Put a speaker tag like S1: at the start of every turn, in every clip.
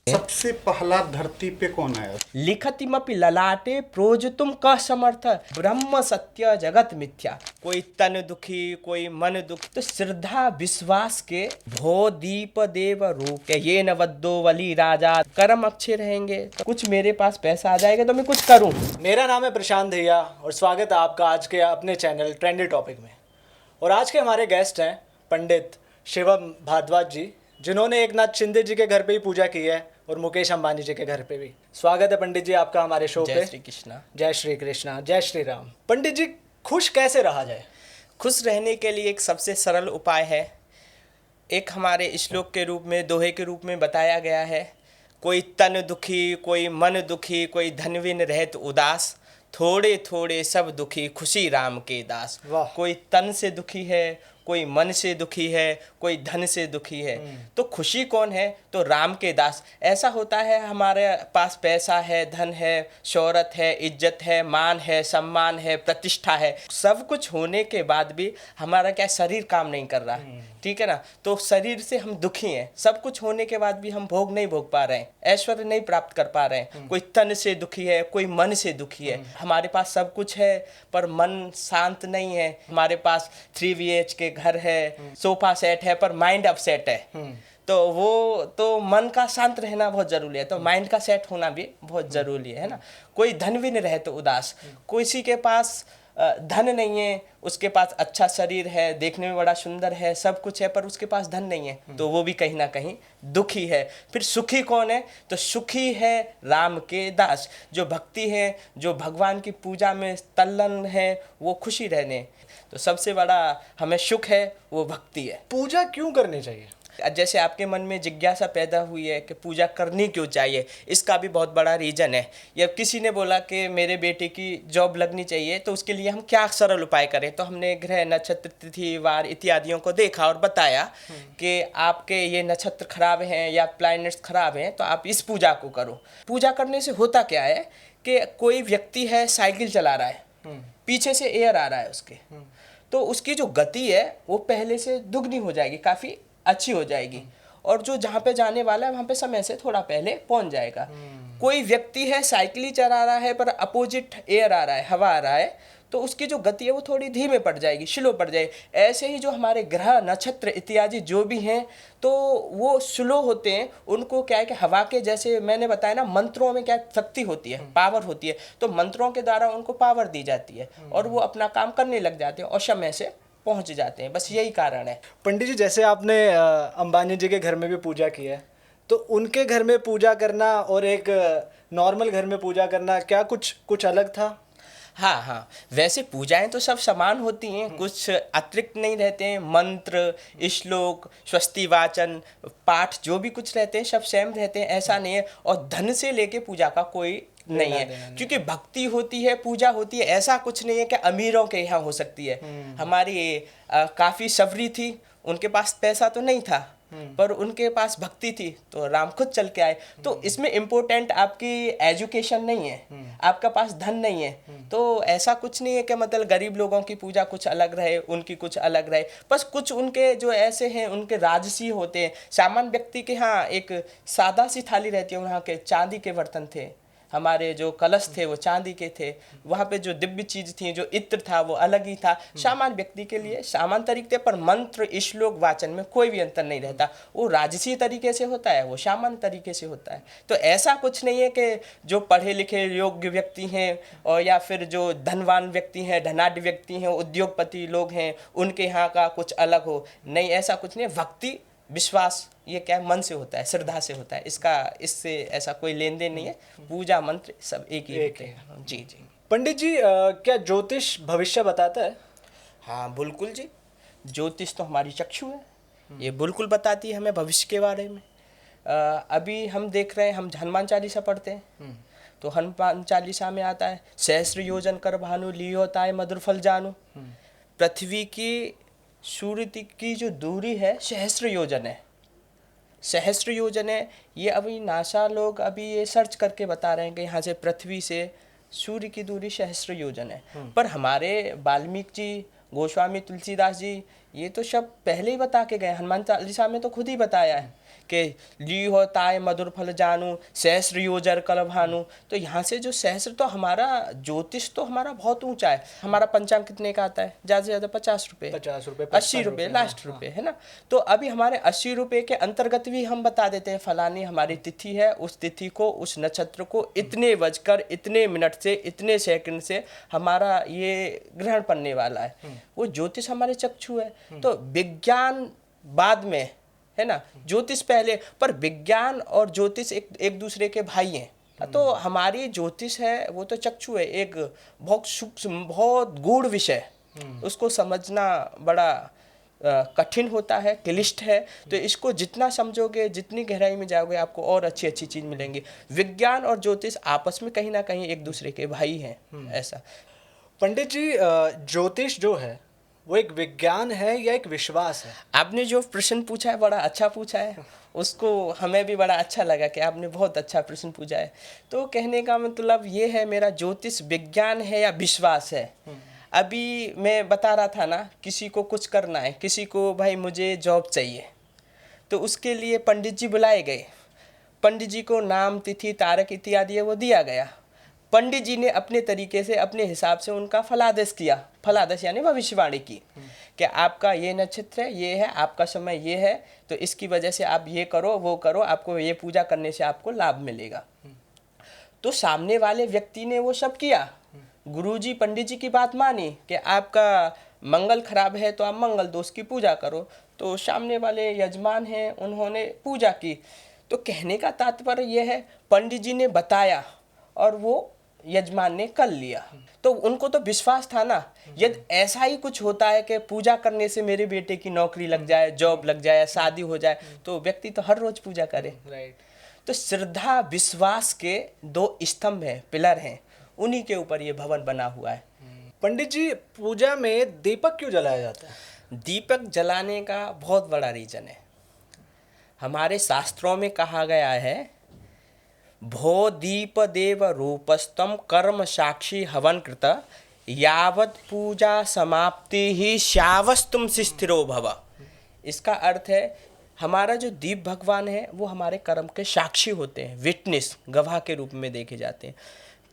S1: सबसे पहला धरती पे कौन आया?
S2: लिखतिमपि ललाटे प्रोजतुम क समर्थ ब्रह्म सत्य जगत मिथ्या। कोई तन दुखी कोई मन दुखी, तो श्रद्धा विश्वास के भो दीप देव रूप ये न वद्दो वली राजा। कर्म अच्छे रहेंगे तो कुछ मेरे पास पैसा आ जाएगा तो मैं कुछ करूं।
S3: मेरा नाम है प्रशांत दहिया और स्वागत है आपका आज के अपने चैनल ट्रेंडी टॉपिक में। और आज के हमारे गेस्ट हैं पंडित शिवम भारद्वाज जी, जिन्होंने एकनाथ शिंदे जी के घर पे ही पूजा की है और मुकेश अंबानी जी के घर पे भी। स्वागत है पंडित जी आपका हमारे शो पे।
S2: जय श्री कृष्णा।
S3: जय श्री कृष्णा, जय श्री राम। पंडित जी, खुश कैसे रहा जाए?
S2: खुश रहने के लिए एक सबसे सरल उपाय है। एक हमारे श्लोक के रूप में, दोहे के रूप में बताया गया है, कोई तन दुखी कोई मन दुखी कोई धनविन रहत उदास, थोड़े थोड़े सब दुखी खुशी राम के दास।
S3: वाह।
S2: कोई तन से दुखी है, कोई मन से दुखी है, कोई धन से दुखी है, तो खुशी कौन है? तो राम के दास। ऐसा होता है हमारे पास पैसा है, धन है, शोहरत है, इज्जत है, मान है, सम्मान है, प्रतिष्ठा है, सब कुछ होने के बाद भी हमारा क्या शरीर काम नहीं कर रहा, ठीक है ना? तो शरीर से हम दुखी हैं। सब कुछ होने के बाद भी हम भोग नहीं भोग पा रहे हैं, ऐश्वर्य नहीं प्राप्त कर पा रहे हैं। कोई तन से दुखी है, कोई मन से दुखी है। हमारे पास सब कुछ है पर मन शांत नहीं है। हमारे पास 3 BHK घर है, सोफा सेट है, पर माइंड अपसेट है। तो वो तो मन का शांत रहना बहुत जरूरी है, तो माइंड का सेट होना भी बहुत जरूरी है ना? कोई धन भी नहीं रहे तो उदास। किसी के पास धन नहीं है, उसके पास अच्छा शरीर है, देखने में बड़ा सुंदर है, सब कुछ है, पर उसके पास धन नहीं है, तो वो भी कहीं ना कहीं दुखी है। फिर सुखी कौन है? तो सुखी है राम के दास। जो भक्ति है, जो भगवान की पूजा में तल्लीन है, वो खुशी रहने। तो सबसे बड़ा हमें सुख है वो भक्ति है।
S3: पूजा क्यों करनी चाहिए?
S2: जैसे आपके मन में जिज्ञासा पैदा हुई है कि पूजा करनी क्यों चाहिए, इसका भी बहुत बड़ा रीज़न है। या किसी ने बोला कि मेरे बेटे की जॉब लगनी चाहिए, तो उसके लिए हम क्या सरल उपाय करें? तो हमने ग्रह नक्षत्र तिथि वार इत्यादियों को देखा और बताया कि आपके ये नक्षत्र खराब हैं या प्लैनेट्स खराब हैं, तो आप इस पूजा को करो। पूजा करने से होता क्या है कि कोई व्यक्ति है, साइकिल चला रहा है, पीछे से एयर आ रहा है उसके, तो उसकी जो गति है वो पहले से दुगनी हो जाएगी, काफ़ी अच्छी हो जाएगी, और जो जहाँ पे जाने वाला है वहाँ पे समय से थोड़ा पहले पहुँच जाएगा। कोई व्यक्ति है, साइकिल ही चला रहा है, पर अपोजिट एयर आ रहा है, हवा आ रहा है, तो उसकी जो गति है वो थोड़ी धीमे पड़ जाएगी, स्लो पड़ जाएगी। ऐसे ही जो हमारे ग्रह नक्षत्र इत्यादि जो भी हैं, तो वो स्लो होते हैं। उनको क्या है कि हवा के, जैसे मैंने बताया ना, मंत्रों में क्या शक्ति होती है, पावर होती है, तो मंत्रों के द्वारा उनको पावर दी जाती है और वो अपना काम करने लग जाते हैं और समय से पहुंच जाते हैं। बस यही कारण है।
S3: पंडित जी, जैसे आपने अंबानी जी के घर में भी पूजा की है, तो उनके घर में पूजा करना और एक नॉर्मल घर में पूजा करना क्या कुछ अलग था?
S2: हाँ हाँ, वैसे पूजाएं तो सब समान होती हैं, कुछ अतिरिक्त नहीं रहते हैं। मंत्र, श्लोक, स्वस्ति वाचन, पाठ जो भी कुछ रहते हैं सब सेम रहते हैं, ऐसा नहीं है। और धन से लेके पूजा का कोई नहीं है, क्योंकि भक्ति होती है, पूजा होती है। ऐसा कुछ नहीं है कि अमीरों के यहाँ हो सकती है। हमारी काफ़ी सबरी थी, उनके पास पैसा तो नहीं था, पर उनके पास भक्ति थी, तो राम खुद चल के आए। तो इसमें इम्पोर्टेंट आपकी एजुकेशन नहीं है, आपका पास धन नहीं है, तो ऐसा कुछ नहीं है कि मतलब गरीब लोगों की पूजा कुछ अलग रहे, उनकी कुछ अलग रहे। बस कुछ उनके जो ऐसे हैं, उनके राजसी होते हैं। सामान्य व्यक्ति के यहाँ एक सादा सी थाली रहती है, वहाँ के चांदी के बर्तन थे, हमारे जो कलश थे वो चांदी के थे, वहाँ पे जो दिव्य चीज़ थी, जो इत्र था वो अलग ही था। सामान्य व्यक्ति के लिए सामान्य तरीके, पर मंत्र श्लोक वाचन में कोई भी अंतर नहीं रहता। वो राजसी तरीके से होता है, वो सामान्य तरीके से होता है। तो ऐसा कुछ नहीं है कि जो पढ़े लिखे योग्य व्यक्ति हैं और या फिर जो धनवान व्यक्ति हैं, धनाढ़ व्यक्ति हैं, उद्योगपति लोग हैं, उनके यहाँ का कुछ अलग हो। नहीं, ऐसा कुछ नहीं है। भक्ति, विश्वास, ये क्या है, मन से होता है, श्रद्धा से होता है। इससे ऐसा कोई लेन देन नहीं है। पूजा मंत्र सब एक ही होते हैं। जी जी।
S3: पंडित जी, क्या ज्योतिष भविष्य बताता है?
S2: हाँ बिल्कुल जी, ज्योतिष तो हमारी चक्षु है, ये बिल्कुल बताती है हमें भविष्य के बारे में। अभी हम देख रहे हैं, हम हनुमान चालीसा पढ़ते हैं, तो हनुमान चालीसा में आता है, सहस्र योजन कर भानु लियो ताय मधुर फल जानू। पृथ्वी की सूर्य की जो दूरी है सहस्र योजन है, सहस्र योजन है। ये अभी नासा लोग अभी ये सर्च करके बता रहे हैं कि यहाँ से पृथ्वी से सूर्य की दूरी सहस्र योजन है। पर हमारे वाल्मीकि जी, गोस्वामी तुलसीदास जी, ये तो सब पहले ही बता के गए। हनुमान चालीसा में तो खुद ही बताया है कि ली हो ताय मधुर फल जानू सहस्र योजर कल भानु। तो यहाँ से जो सहस्र, तो हमारा ज्योतिष तो हमारा बहुत ऊंचा है। हमारा पंचांग कितने का आता है? ज़्यादा से ज़्यादा 50 रुपये, 80 रुपये, लास्ट रुपये, है ना। तो अभी हमारे 80 रुपये के अंतर्गत भी हम बता देते हैं फलानी हमारी तिथि है, उस तिथि को, उस नक्षत्र को इतने बजकर इतने मिनट से इतने सेकंड से हमारा ये ग्रहण पड़ने वाला है। वो ज्योतिष हमारे चक्षु है। तो विज्ञान बाद में, है ना, ज्योतिष पहले, पर विज्ञान और ज्योतिष एक दूसरे के भाई हैं। तो हमारी ज्योतिष है वो तो चक्षु है, एक बहुत सूक्ष्म बहुत गूढ़ विषय, उसको समझना बड़ा कठिन होता है, क्लिष्ट है। तो इसको जितना समझोगे, जितनी गहराई में जाओगे, आपको और अच्छी अच्छी चीज़ मिलेंगी। विज्ञान और ज्योतिष आपस में कहीं ना कहीं एक दूसरे के भाई हैं। ऐसा
S3: पंडित जी, ज्योतिष जो है वो एक विज्ञान है या एक विश्वास है?
S2: आपने जो प्रश्न पूछा है बड़ा अच्छा पूछा है, उसको हमें भी बड़ा अच्छा लगा कि आपने बहुत अच्छा प्रश्न पूछा है। तो कहने का मतलब ये है, मेरा ज्योतिष विज्ञान है या विश्वास है। अभी मैं बता रहा था ना, किसी को कुछ करना है, किसी को भाई मुझे जॉब चाहिए, तो उसके लिए पंडित जी बुलाए गए। पंडित जी को नाम, तिथि, तारीख इत्यादि है वो दिया गया। पंडित जी ने अपने तरीके से, अपने हिसाब से उनका फलादेश किया। फलादेश यानी भविष्यवाणी की कि आपका ये नक्षत्र है, ये है, आपका समय ये है, तो इसकी वजह से आप ये करो, वो करो, आपको ये पूजा करने से आपको लाभ मिलेगा। तो सामने वाले व्यक्ति ने वो सब किया। गुरुजी पंडित जी की बात मानी कि आपका मंगल खराब है तो आप मंगल दोष की पूजा करो। तो सामने वाले यजमान हैं, उन्होंने पूजा की। तो कहने का तात्पर्य यह है, पंडित जी ने बताया और वो यजमान ने कर लिया, तो उनको तो विश्वास था ना। यदि ऐसा ही कुछ होता है कि पूजा करने से मेरे बेटे की नौकरी लग जाए, जॉब लग जाए, शादी हो जाए, तो व्यक्ति तो हर रोज पूजा करे।
S3: राइट।
S2: तो श्रद्धा विश्वास के दो स्तंभ हैं, पिलर हैं, उन्हीं के ऊपर ये भवन बना हुआ है।
S3: पंडित जी, पूजा में दीपक क्यों जलाया जाता है?
S2: दीपक जलाने का बहुत बड़ा रीजन है। हमारे शास्त्रों में कहा गया है, भो दीप देव रूपस्तम कर्म साक्षी हवन कृत यावत पूजा समाप्ति ही श्यावस्तुम स्थिरो भव। इसका अर्थ है, हमारा जो दीप भगवान है वो हमारे कर्म के साक्षी होते हैं, विटनेस, गवाह के रूप में देखे जाते हैं।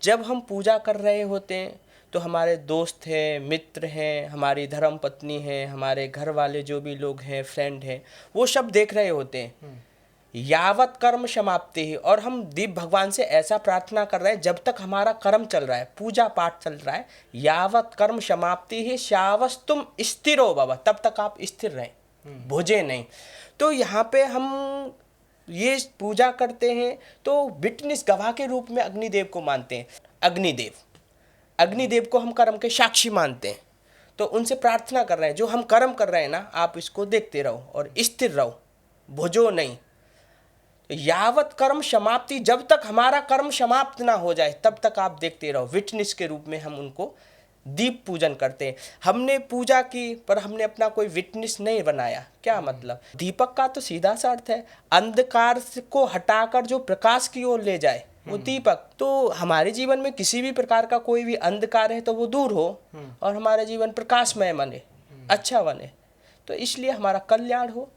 S2: जब हम पूजा कर रहे होते हैं तो हमारे दोस्त हैं, मित्र हैं, हमारी धर्म पत्नी हैं, हमारे घर वाले जो भी लोग हैं, फ्रेंड हैं, वो सब देख रहे होते हैं। यावत कर्म समाप्ति ही, और हम दीप भगवान से ऐसा प्रार्थना कर रहे हैं जब तक हमारा कर्म चल रहा है, पूजा पाठ चल रहा है, यावत कर्म समाप्ति ही श्यावस्तुम स्थिरो भव, तब तक आप स्थिर रहें, भुजे नहीं। तो यहाँ पे हम ये पूजा करते हैं तो विटनेस, गवाह के रूप में अग्निदेव को मानते हैं। अग्निदेव को हम कर्म के साक्षी मानते हैं। तो उनसे प्रार्थना कर रहे हैं, जो हम कर्म कर रहे हैं ना, आप इसको देखते रहो और स्थिर रहो, भुजो नहीं। तो यावत कर्म समाप्ति, जब तक हमारा कर्म समाप्त ना हो जाए तब तक आप देखते रहो। विटनेस के रूप में हम उनको दीप पूजन करते हैं। हमने पूजा की पर हमने अपना कोई विटनेस नहीं बनाया। क्या मतलब? दीपक का तो सीधा सा अर्थ है, अंधकार को हटाकर जो प्रकाश की ओर ले जाए, वो दीपक। तो हमारे जीवन में किसी भी प्रकार का कोई भी अंधकार है तो वो दूर हो और हमारा जीवन प्रकाशमय बने, अच्छा बने। तो इसलिए हमारा कल्याण हो,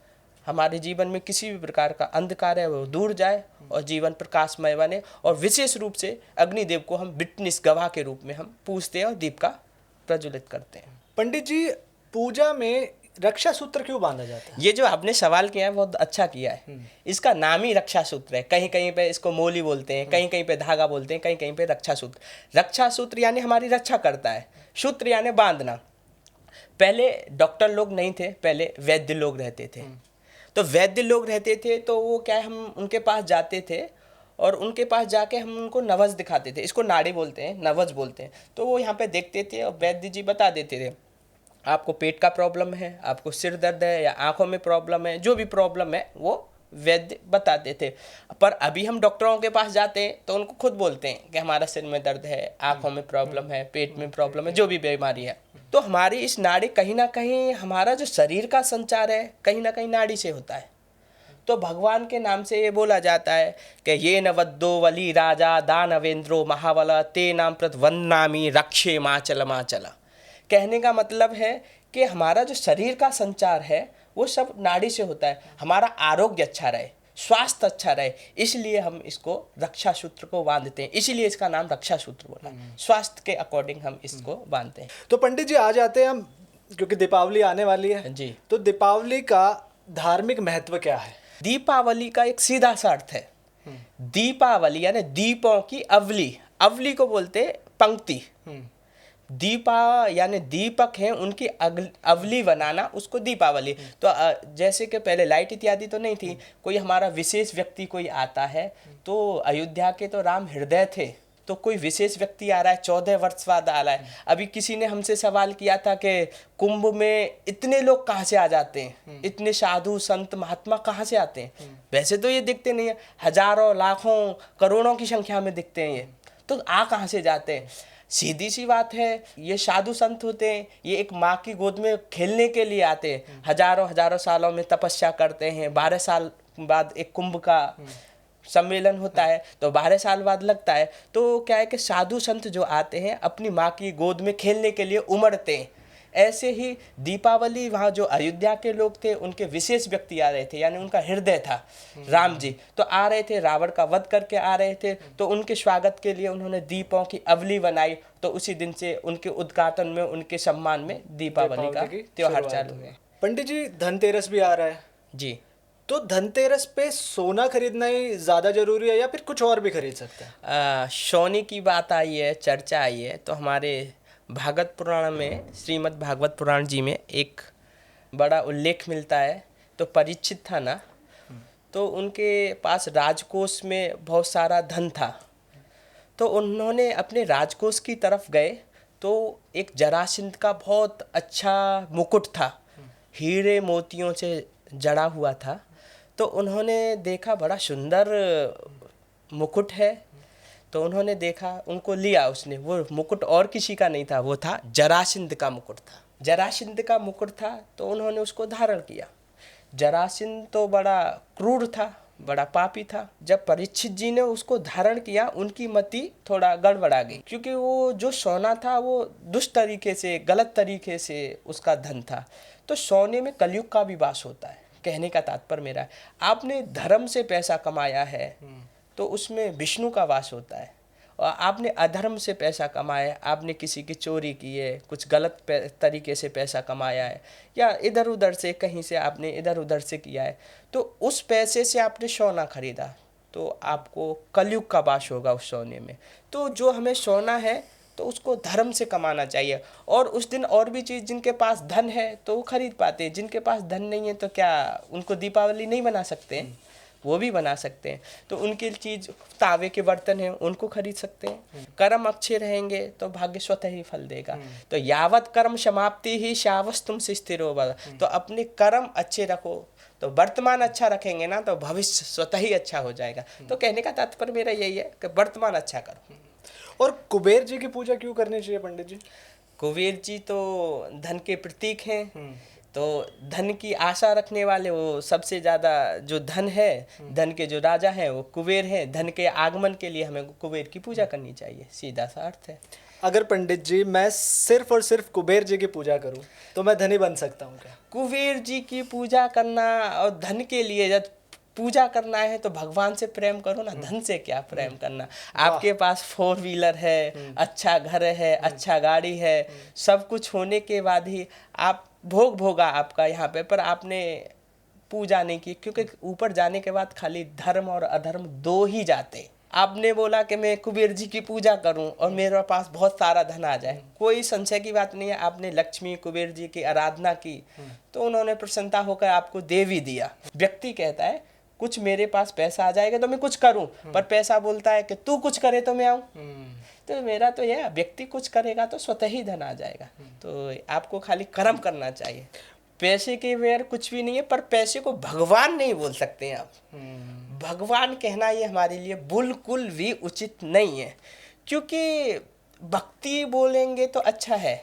S2: हमारे जीवन में किसी भी प्रकार का अंधकार है वो दूर जाए और जीवन प्रकाशमय बने। और विशेष रूप से अग्निदेव को हम विटनेस, गवाह के रूप में हम पूजते हैं और दीप का प्रज्वलित करते हैं।
S3: पंडित जी, पूजा में रक्षा सूत्र क्यों बांधा जाता है?
S2: ये जो आपने सवाल किया है बहुत अच्छा किया है। इसका नाम ही रक्षा सूत्र है। कहीं कहीं पे इसको मोली बोलते हैं, कहीं कहीं पे धागा बोलते हैं, कहीं कहीं पे रक्षा सूत्र। रक्षा सूत्र यानी हमारी रक्षा करता है, सूत्र यानी बांधना। पहले डॉक्टर लोग नहीं थे, पहले वैद्य लोग रहते थे। तो वैद्य लोग रहते थे तो वो क्या है, हम उनके पास जाते थे और उनके पास जाके हम उनको नवज दिखाते थे। इसको नाड़ी बोलते हैं, नवज बोलते हैं। तो वो यहाँ पे देखते थे और वैद्य जी बता देते थे, आपको पेट का प्रॉब्लम है, आपको सिर दर्द है या आंखों में प्रॉब्लम है, जो भी प्रॉब्लम है वो वैद्य बताते थे। पर अभी हम डॉक्टरों के पास जाते हैं तो उनको खुद बोलते हैं कि हमारा सिर में दर्द है, आंखों में प्रॉब्लम है, पेट में प्रॉब्लम है, जो भी बीमारी है। तो हमारी इस नाड़ी, कहीं ना कहीं हमारा जो शरीर का संचार है कहीं ना कहीं नाड़ी से होता है। तो भगवान के नाम से ये बोला जाता है कि ये नवद्दो वली राजा दानवेंद्रो महाबल ते नाम प्रत वन्नामी रक्षे माचल माचल। कहने का मतलब है कि हमारा जो शरीर का संचार है वो सब नाड़ी से होता है, हमारा आरोग्य अच्छा रहे, स्वास्थ्य अच्छा रहे, इसलिए हम इसको रक्षा सूत्र को बांधते हैं, इसीलिए इसका नाम रक्षा सूत्र बोला। स्वास्थ्य के अकॉर्डिंग हम इसको बांधते हैं।
S3: तो पंडित जी आ जाते हैं हम, क्योंकि दीपावली आने वाली है
S2: जी।
S3: तो दीपावली का धार्मिक महत्व क्या है?
S2: दीपावली का एक सीधा सा अर्थ है, दीपावली यानी दीपों की अवली, अवली को बोलते पंक्ति, दीपा यानी दीपक हैं उनकी अवली बनाना, उसको दीपावली। तो जैसे कि पहले लाइट इत्यादि तो नहीं थी, कोई हमारा विशेष व्यक्ति कोई आता है, तो अयोध्या के तो राम हृदय थे, तो कोई विशेष व्यक्ति आ रहा है, 14 वर्ष बाद आ रहा है। अभी किसी ने हमसे सवाल किया था कि कुंभ में इतने लोग कहाँ से आ जाते हैं, इतने साधु संत महात्मा कहाँ से आते हैं? वैसे तो ये दिखते नहीं है, हजारों लाखों करोड़ों की संख्या में दिखते हैं ये, तो आ कहाँ से जाते हैं? सीधी सी बात है, ये साधु संत होते हैं, ये एक माँ की गोद में खेलने के लिए आते हैं, हजारों हजारों सालों में तपस्या करते हैं, 12 साल बाद एक कुंभ का सम्मेलन होता है, तो 12 साल बाद लगता है। तो क्या है कि साधु संत जो आते हैं अपनी माँ की गोद में खेलने के लिए उमड़ते हैं। ऐसे ही दीपावली, वहाँ जो अयोध्या के लोग थे उनके विशेष व्यक्ति आ रहे थे, यानी उनका हृदय था राम जी, तो आ रहे थे, रावण का वध करके आ रहे थे, तो उनके स्वागत के लिए उन्होंने दीपों की अवली बनाई। तो उसी दिन से उनके उद्घाटन में, उनके सम्मान में दीपावली का त्योहार चालू है।
S3: पंडित जी धनतेरस भी आ रहा है
S2: जी।
S3: तो धनतेरस पे सोना खरीदना ही ज़्यादा जरूरी है या फिर कुछ और भी खरीद सकते हैं?
S2: सोने की बात आई है, चर्चा आई है, तो हमारे भागवत पुराण में, श्रीमद् भागवत पुराण जी में एक बड़ा उल्लेख मिलता है। तो परीक्षित था ना, तो उनके पास राजकोष में बहुत सारा धन था, तो उन्होंने अपने राजकोष की तरफ गए, तो एक जरासंध का बहुत अच्छा मुकुट था, हीरे मोतियों से जड़ा हुआ था। तो उन्होंने देखा बड़ा सुंदर मुकुट है, तो उन्होंने देखा, उनको लिया उसने। वो मुकुट और किसी का नहीं था, वो था जरासंध का मुकुट था, जरासंध का मुकुट था, तो उन्होंने उसको धारण किया। जरासंध तो बड़ा क्रूर था, बड़ा पापी था। जब परीक्षित जी ने उसको धारण किया, उनकी मति थोड़ा गड़बड़ा गई, क्योंकि वो जो सोना था वो दुष्ट तरीके से, गलत तरीके से उसका धन था। तो सोने में कलयुग का भी वास होता है। कहने का तात्पर्य मेरा है, आपने धर्म से पैसा कमाया है तो उसमें विष्णु का वास होता है, और आपने अधर्म से पैसा कमाया, आपने किसी की चोरी की है, कुछ गलत तरीके से पैसा कमाया है, या इधर उधर से कहीं से आपने इधर उधर से किया है, तो उस पैसे से आपने सोना खरीदा, तो आपको कलयुग का वास होगा उस सोने में। तो जो हमें सोना है तो उसको धर्म से कमाना चाहिए। और उस दिन और भी चीज़, जिनके पास धन है तो वो खरीद पाते हैं, जिनके पास धन नहीं है तो क्या उनको दीपावली नहीं बना सकते हैं? वो भी बना सकते हैं। तो उनकी चीज़, तावे के बर्तन हैं, उनको खरीद सकते हैं। कर्म अच्छे रहेंगे तो भाग्य स्वतः ही फल देगा। तो यावत कर्म समाप्ति ही शावस तुमसे स्थिर हो। तो अपने कर्म अच्छे रखो, तो वर्तमान अच्छा रखेंगे ना तो भविष्य स्वतः ही अच्छा हो जाएगा। तो कहने का तात्पर्य मेरा यही है कि वर्तमान अच्छा करो।
S3: और कुबेर जी की पूजा क्यों करनी चाहिए पंडित जी?
S2: कुबेर जी तो धन के प्रतीक हैं, तो धन की आशा रखने वाले, वो सबसे ज़्यादा जो धन है, धन के जो राजा हैं वो कुबेर हैं। धन के आगमन के लिए हमें कुबेर की पूजा करनी चाहिए, सीधा सा अर्थ है।
S3: अगर पंडित जी मैं सिर्फ और सिर्फ कुबेर जी की पूजा करूं तो मैं धनी बन सकता हूं क्या?
S2: कुबेर जी की पूजा करना और धन के लिए, जब पूजा करना है तो भगवान से प्रेम करो ना, धन से क्या प्रेम करना। आपके पास 4 व्हीलर है, अच्छा घर है, अच्छा गाड़ी है, सब कुछ होने के बाद ही आप भोग भोगा आपका यहाँ पे, पर आपने पूजा नहीं की, क्योंकि ऊपर जाने के बाद खाली धर्म और अधर्म दो ही जाते। आपने बोला कि मैं कुबेर जी की पूजा करूं और मेरे पास बहुत सारा धन आ जाए, कोई संशय की बात नहीं है। आपने लक्ष्मी कुबेर जी की आराधना की तो उन्होंने प्रसन्नता होकर आपको दे भी दिया। व्यक्ति कहता है कुछ मेरे पास पैसा आ जाएगा तो मैं कुछ करूं, पर पैसा बोलता है कि तू कुछ करे तो मैं आऊं। तो मेरा तो यह, व्यक्ति कुछ करेगा तो स्वतः ही धन आ जाएगा। तो आपको खाली कर्म करना चाहिए। पैसे के बगैर कुछ भी नहीं है, पर पैसे को भगवान नहीं बोल सकते हैं आप। भगवान कहना ये हमारे लिए बिल्कुल भी उचित नहीं है, क्योंकि भक्ति बोलेंगे तो अच्छा है,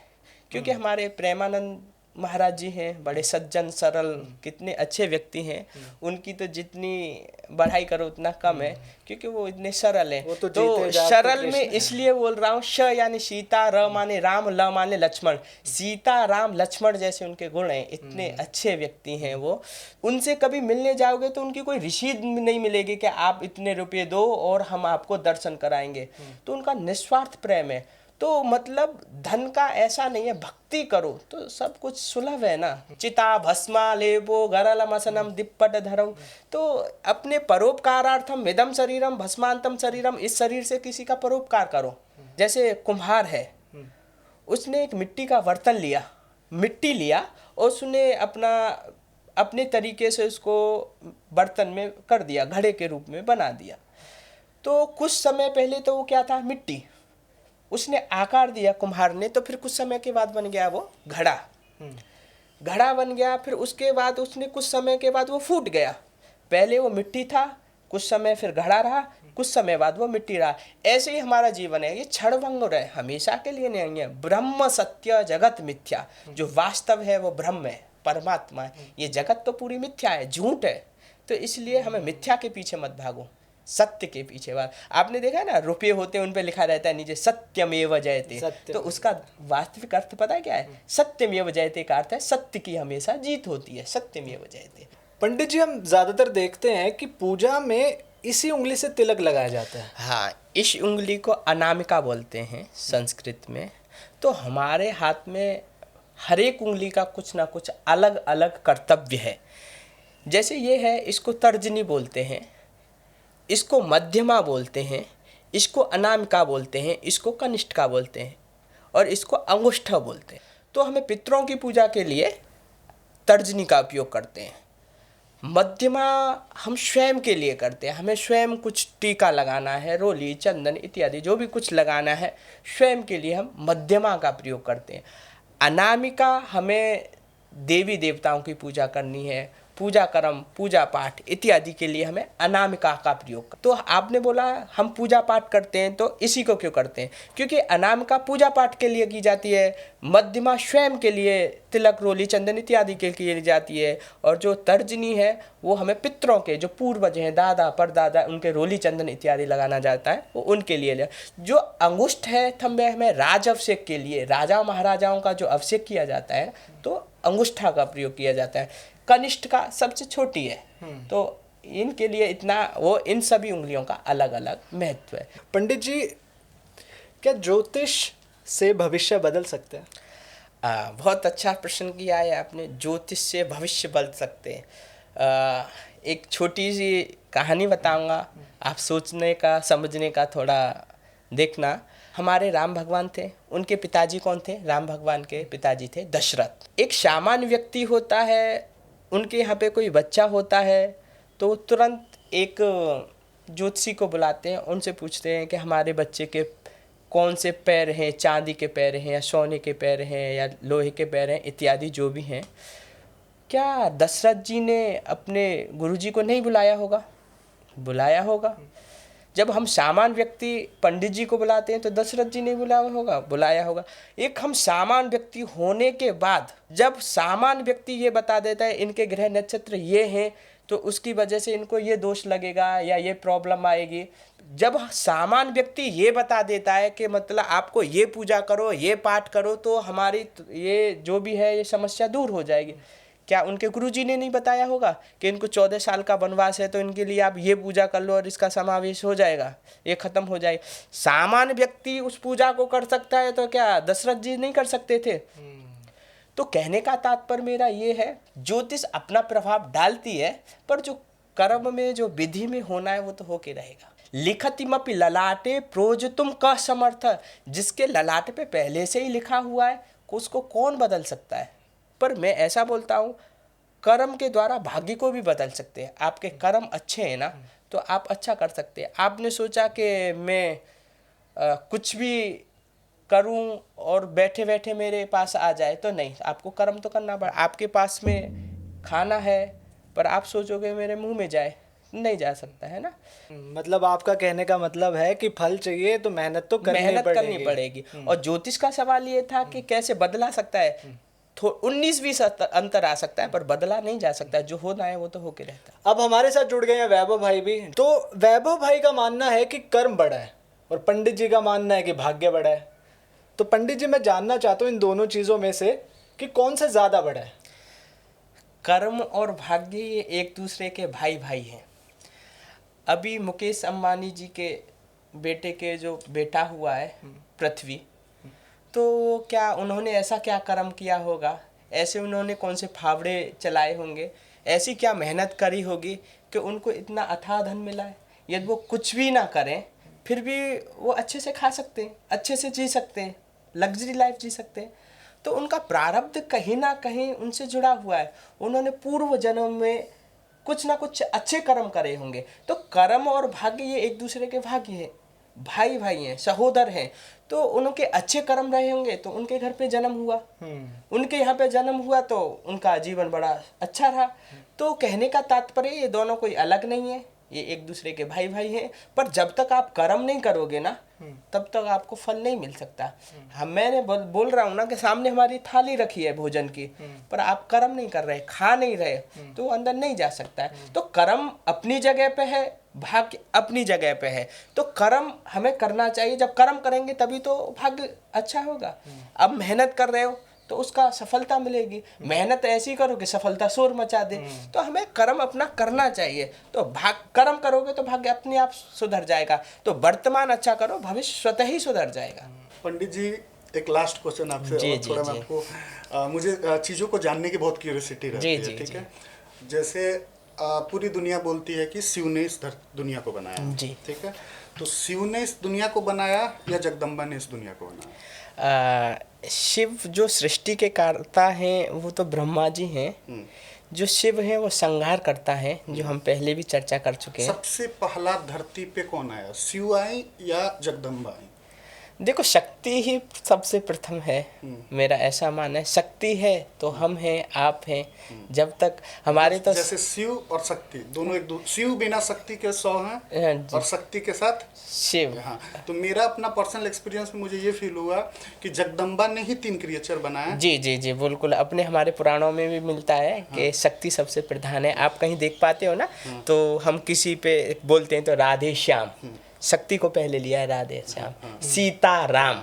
S2: क्योंकि हमारे प्रेमानंद महाराज जी हैं, बड़े सज्जन सरल, कितने अच्छे व्यक्ति हैं। उनकी तो जितनी बढ़ाई करो उतना कम है, क्योंकि वो इतने सरल हैं।
S3: वो तो
S2: तो
S3: जीते जागते
S2: सरल
S3: कृष्ण
S2: में
S3: हैं।
S2: इसलिए बोल रहा हूँ, श यानी सीता, र माने राम, ल माने लक्ष्मण। सीता राम लक्ष्मण जैसे उनके गुण हैं, इतने अच्छे व्यक्ति हैं वो। उनसे कभी मिलने जाओगे तो उनकी कोई रसीद नहीं मिलेगी कि आप इतने रुपये दो और हम आपको दर्शन कराएंगे। तो उनका निस्वार्थ प्रेम है। तो मतलब धन का ऐसा नहीं है, भक्ति करो तो सब कुछ सुलभ है ना। चिता भस्मा लेपो गरलमसनम दिप्पट धरम। तो अपने परोपकारार्थम इदम शरीरम भस्मांतम शरीरम, इस शरीर से किसी का परोपकार करो। जैसे कुम्हार है, उसने एक मिट्टी का बर्तन लिया, मिट्टी लिया और उसने अपने तरीके से उसको बर्तन में कर दिया, घड़े के रूप में बना दिया। तो कुछ समय पहले तो वो क्या था, मिट्टी, उसने आकार दिया कुम्हार ने, तो फिर कुछ समय के बाद बन गया वो घड़ा। घड़ा बन गया, फिर उसके बाद उसने कुछ समय के बाद वो फूट गया। पहले वो मिट्टी था, कुछ समय फिर घड़ा रहा, कुछ समय बाद वो मिट्टी रहा। ऐसे ही हमारा जीवन है, ये क्षणभंगुर है, हमेशा के लिए नहीं है। ब्रह्म सत्य जगत मिथ्या, जो वास्तव है वो ब्रह्म है, परमात्मा है। ये जगत तो पूरी मिथ्या है, झूठ है। तो इसलिए हमें मिथ्या के पीछे मत भागो, सत्य के पीछे भाग। आपने देखा है ना, रुपये होते हैं उन पे लिखा रहता है नीचे सत्यमेव जयते। तो उसका वास्तविक अर्थ पता है क्या है? सत्यमेव जयते का अर्थ है सत्य की हमेशा जीत होती है, सत्यमेव जयते।
S3: पंडित जी, हम ज़्यादातर देखते हैं कि पूजा में इसी उंगली से तिलक लगाया जाता है।
S2: हाँ, इस उंगली को अनामिका बोलते हैं संस्कृत में। तो हमारे हाथ में हर एक उंगली का कुछ ना कुछ अलग अलग कर्तव्य है। जैसे ये है, इसको तर्जनी बोलते हैं, इसको मध्यमा बोलते हैं, इसको अनामिका बोलते हैं, इसको कनिष्ठिका बोलते हैं और इसको अंगुष्ठा बोलते हैं। तो हमें पितरों की पूजा के लिए तर्जनी का उपयोग करते हैं। मध्यमा हम स्वयं के लिए करते हैं, हमें स्वयं कुछ टीका लगाना है, रोली चंदन इत्यादि जो भी कुछ लगाना है, स्वयं के लिए हम मध्यमा का प्रयोग करते हैं। अनामिका हमें देवी देवताओं की पूजा करनी है, पूजा कर्म, पूजा पाठ इत्यादि के लिए हमें अनामिका का प्रयोग। तो आपने बोला हम पूजा पाठ करते हैं, तो इसी को क्यों करते हैं? क्योंकि अनामिका पूजा पाठ के लिए की जाती है, मध्यमा स्वयं के लिए तिलक रोली चंदन इत्यादि के लिए जाती है, और जो तर्जनी है वो हमें पितरों के जो पूर्वज हैं, दादा परदादा, उनके रोली चंदन इत्यादि लगाना जाता है, वो उनके लिए। जो अंगुष्ठ है थंब हमें राज अभिषेक के लिए, राजा महाराजाओं का जो अभिषेक किया जाता है, तो अंगुष्ठा का प्रयोग किया जाता है। कनिष्ठ का सबसे छोटी है, तो इनके लिए इतना, वो इन सभी उंगलियों का अलग अलग महत्व है।
S3: पंडित जी, क्या ज्योतिष से भविष्य बदल सकते हैं?
S2: बहुत अच्छा प्रश्न किया है आपने। ज्योतिष से भविष्य बदल सकते हैं। एक छोटी सी कहानी बताऊंगा, आप सोचने का समझने का थोड़ा देखना। हमारे राम भगवान थे, उनके पिताजी कौन थे? राम भगवान के पिताजी थे दशरथ। एक सामान्य व्यक्ति होता है, उनके यहाँ पे कोई बच्चा होता है, तो तुरंत एक ज्योतिषी को बुलाते हैं, उनसे पूछते हैं कि हमारे बच्चे के कौन से पैर हैं, चांदी के पैर हैं या सोने के पैर हैं या लोहे के पैर हैं इत्यादि जो भी हैं। क्या दशरथ जी ने अपने गुरुजी को नहीं बुलाया होगा? बुलाया होगा। जब हम सामान्य व्यक्ति पंडित जी को बुलाते हैं तो दशरथ जी ने बुलाया होगा, बुलाया होगा। एक हम सामान्य व्यक्ति होने के बाद जब सामान्य व्यक्ति ये बता देता है इनके ग्रह नक्षत्र ये हैं, तो उसकी वजह से इनको ये दोष लगेगा या ये प्रॉब्लम आएगी। जब सामान्य व्यक्ति ये बता देता है कि मतलब आपको ये पूजा करो, ये पाठ करो, तो हमारी ये जो भी है ये समस्या दूर हो जाएगी। क्या उनके गुरुजी ने नहीं बताया होगा कि इनको 14 साल का वनवास है, तो इनके लिए आप ये पूजा कर लो और इसका समावेश हो जाएगा, ये खत्म हो जाएगा। सामान्य व्यक्ति उस पूजा को कर सकता है, तो क्या दशरथ जी नहीं कर सकते थे? तो कहने का तात्पर्य मेरा ये है, ज्योतिष अपना प्रभाव डालती है, पर जो कर्म में, जो विधि में होना है वो तो होके रहेगा। लिखतिमपि ललाटे प्रोजतुम क समर्थ, जिसके ललाट पे पहले से ही लिखा हुआ है उसको कौन बदल सकता है? पर मैं ऐसा बोलता हूँ, कर्म के द्वारा भाग्य को भी बदल सकते हैं। आपके कर्म अच्छे हैं ना, तो आप अच्छा कर सकते हैं। आपने सोचा कि मैं कुछ भी करूं और बैठे बैठे मेरे पास आ जाए, तो नहीं, आपको कर्म तो करना पड़ा। आपके पास में खाना है पर आप सोचोगे मेरे मुंह में जाए, नहीं जा सकता है ना।
S3: मतलब आपका कहने का मतलब है कि फल चाहिए तो मेहनत तो करनी
S2: करनी पड़ेगी। और ज्योतिष का सवाल ये था कि कैसे बदला सकता है। 19-20 अंतर आ सकता है, पर बदला नहीं जा सकता। जो होना है वो तो होके रहता है।
S3: अब हमारे साथ जुड़ गए हैं वैभव भाई भी। तो वैभव भाई का मानना है कि कर्म बड़ा है और पंडित जी का मानना है कि भाग्य बड़ा है। तो पंडित जी, मैं जानना चाहता हूँ इन दोनों चीज़ों में से कि कौन से ज़्यादा बड़ा है।
S2: कर्म और भाग्य ये एक दूसरे के भाई भाई हैं। अभी मुकेश अंबानी जी के बेटे के जो बेटा हुआ है पृथ्वी, तो क्या उन्होंने ऐसा क्या कर्म किया होगा, ऐसे उन्होंने कौन से फावड़े चलाए होंगे, ऐसी क्या मेहनत करी होगी कि उनको इतना अथाह धन मिला है। यदि वो कुछ भी ना करें फिर भी वो अच्छे से खा सकते हैं, अच्छे से जी सकते हैं, लग्जरी लाइफ जी सकते हैं। तो उनका प्रारब्ध कहीं ना कहीं उनसे जुड़ा हुआ है। उन्होंने पूर्व जन्म में कुछ ना कुछ अच्छे कर्म करे होंगे। तो कर्म और भाग्य ये एक दूसरे के भाग्य हैं, भाई भाई हैं, सहोदर हैं। तो उनके अच्छे कर्म रहे होंगे तो उनके घर पे जन्म हुआ, उनके यहाँ पे जन्म हुआ तो उनका जीवन बड़ा अच्छा रहा। तो कहने का तात्पर्य ये दोनों कोई अलग नहीं है, ये एक दूसरे के भाई भाई हैं। पर जब तक आप कर्म नहीं करोगे ना तब तक आपको फल नहीं मिल सकता। मैंने बोल रहा हूँ ना कि सामने हमारी थाली रखी है भोजन की, पर आप कर्म नहीं कर रहे, खा नहीं रहे, तो वो अंदर नहीं जा सकता है। तो कर्म अपनी जगह पे है, भाग्य अपनी जगह पे है। तो कर्म हमें करना चाहिए। जब कर्म करेंगे तभी तो भाग्य अच्छा होगा। अब मेहनत कर रहे हो तो उसका सफलता मिलेगी। मेहनत ऐसी करो कि सफलता शोर मचा दे। तो हमें कर्म अपना करना चाहिए। तो कर्म करोगे तो भाग्य अपने आप सुधर जाएगा। तो वर्तमान अच्छा करो, भविष्य स्वतः ही सुधर जाएगा।
S1: पंडित जी, एक लास्ट क्वेश्चन आपसे।
S2: जी,
S1: और
S2: जी,
S1: थोड़ा
S2: जी।
S1: मैं आपको मुझे चीज़ों को जानने की बहुत क्यूरियोसिटी रहती है, ठीक है। जैसे पूरी दुनिया बोलती है कि शिव ने इस दुनिया को बनाया,
S2: जी।
S1: ठीक है। तो शिव ने इस दुनिया को बनाया या जगदम्बा ने इस दुनिया को बनाया?
S2: शिव जो सृष्टि के कर्ता हैं वो तो ब्रह्मा जी हैं। जो शिव है वो संहार करता है, जो हम पहले भी चर्चा कर चुके हैं।
S1: सबसे पहला धरती पे कौन आया, शिव आई या जगदम्बा आई?
S2: देखो, शक्ति ही सबसे प्रथम है। मेरा ऐसा मानना है, शक्ति है तो हम हैं, आप हैं। जब तक हमारे तो
S1: जैसे शिव और शक्ति दोनों एक दो, शिव बिना शक्ति के 100 हैं
S2: हाँ,
S1: और शक्ति के साथ
S2: शिव।
S1: हाँ। तो मेरा अपना पर्सनल एक्सपीरियंस में मुझे ये फील हुआ कि जगदम्बा ने ही 3 क्रिएचर बनाया।
S2: जी जी जी, बिल्कुल। अपने हमारे पुराणों में भी मिलता है कि शक्ति सबसे प्रधान है। आप कहीं देख पाते हो ना, तो हम किसी पे बोलते हैं तो राधे श्याम, शक्ति को पहले लिया है राधे श्याम। सीता राम,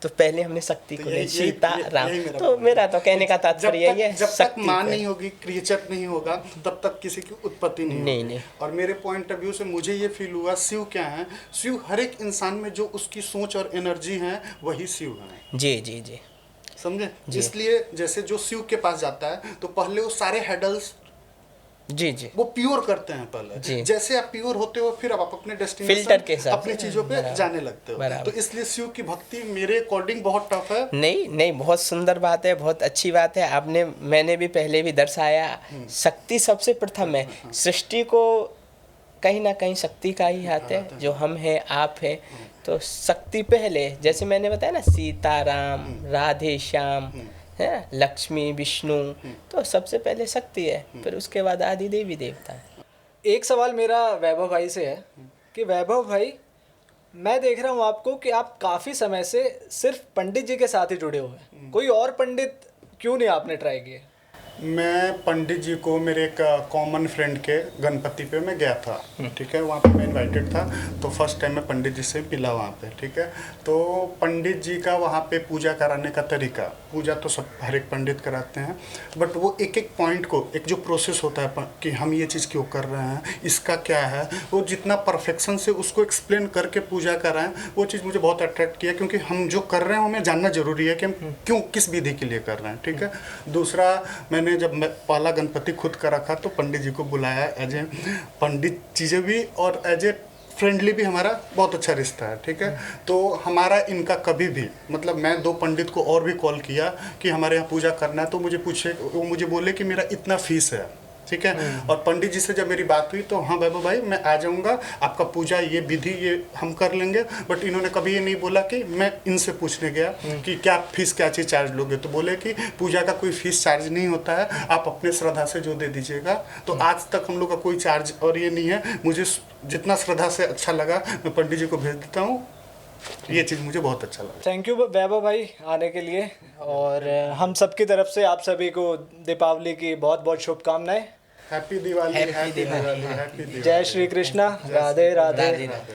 S2: तो पहले हमने शक्ति को लिया, सीता राम। तो मेरा तो कहने का तात्पर्य यही है,
S1: जब तक मां नहीं होगी, क्रिएचर नहीं होगा, तब तक किसी की उत्पत्ति नहीं होगी। और मेरे पॉइंट ऑफ व्यू से मुझे ये फील हुआ, शिव क्या है, शिव हर एक इंसान में जो उसकी सोच और एनर्जी है वही शिव है।
S2: जी जी जी,
S1: समझे। इसलिए जैसे जो शिव के पास जाता है तो पहले वो सारे हैडल्स
S2: जी जी
S1: वो प्योर करते हैं पहले। जैसे आप प्योर होते हो फिर आप अपने डेस्टिनेशन
S2: फिल्टर के साथ
S1: अपनी चीजों पे जाने लगते हो। तो इसलिए शिव की भक्ति मेरे अकॉर्डिंग बहुत टफ है।
S2: नहीं नहीं, बहुत सुंदर बात है, बहुत अच्छी बात है। आपने, मैंने भी पहले भी दर्शाया, शक्ति सबसे प्रथम है। सृष्टि को कहीं ना कहीं शक्ति का ही हाथ है, जो हम हैं, आप हैं। तो शक्ति पहले, जैसे मैंने बताया ना, सीता राम, राधे श्याम है, लक्ष्मी विष्णु, तो सबसे पहले शक्ति है, फिर उसके बाद आदि देवी देवता है।
S3: एक सवाल मेरा वैभव भाई से है कि वैभव भाई, मैं देख रहा हूँ आपको कि आप काफ़ी समय से सिर्फ पंडित जी के साथ ही जुड़े हुए हैं। कोई और पंडित क्यों नहीं आपने ट्राई किए?
S1: मैं पंडित जी को मेरे एक कॉमन फ्रेंड के गणपति पे मैं गया था, ठीक है। वहाँ पे मैं इनवाइटेड था, तो फर्स्ट टाइम मैं पंडित जी से मिला वहाँ पे, ठीक है। तो पंडित जी का वहाँ पे पूजा कराने का तरीका, पूजा तो सब हर एक पंडित कराते हैं, बट वो एक एक पॉइंट को, एक जो प्रोसेस होता है कि हम ये चीज़ क्यों कर रहे हैं, इसका क्या है, वो जितना परफेक्शन से उसको एक्सप्लेन करके पूजा कराएं, वो चीज़ मुझे बहुत अट्रैक्ट किया। क्योंकि हम जो कर रहे हैं हमें जानना जरूरी है कि हम क्यों, किस विधि के लिए कर रहे हैं, ठीक है। दूसरा, मैंने जब मैं पहला गणपति खुद का रखा तो पंडित जी को बुलाया एज ए पंडित, चीज़ें भी और एज ए फ्रेंडली भी हमारा बहुत अच्छा रिश्ता है, ठीक है। तो हमारा इनका कभी भी, मतलब मैं 2 पंडित को और भी कॉल किया कि हमारे यहाँ पूजा करना है, तो मुझे पूछे, वो मुझे बोले कि मेरा इतना फीस है, ठीक है। और पंडित जी से जब मेरी बात हुई तो हाँ वैभव भाई मैं आ जाऊँगा, आपका पूजा ये विधि ये हम कर लेंगे। बट इन्होंने कभी ये नहीं बोला कि, मैं इनसे पूछने गया कि क्या फीस, क्या चीज़ चार्ज लोगे, तो बोले कि पूजा का कोई फीस चार्ज नहीं होता है, आप अपने श्रद्धा से जो दे दीजिएगा। तो आज तक हम लोग का कोई चार्ज और ये नहीं है। मुझे जितना श्रद्धा से अच्छा लगा मैं पंडित जी को भेज देता हूँ, ये चीज़ मुझे बहुत अच्छा लगा।
S3: थैंक यू वैभव भाई आने के लिए, और हम सबकी तरफ से आप सभी को दीपावली की बहुत बहुत शुभकामनाएं।
S1: Happy Diwali,
S2: Happy
S1: happy
S2: Diwali.
S1: Diwali, happy Diwali.
S3: जय श्री कृष्णा, राधे राधे।
S2: राधे राधे।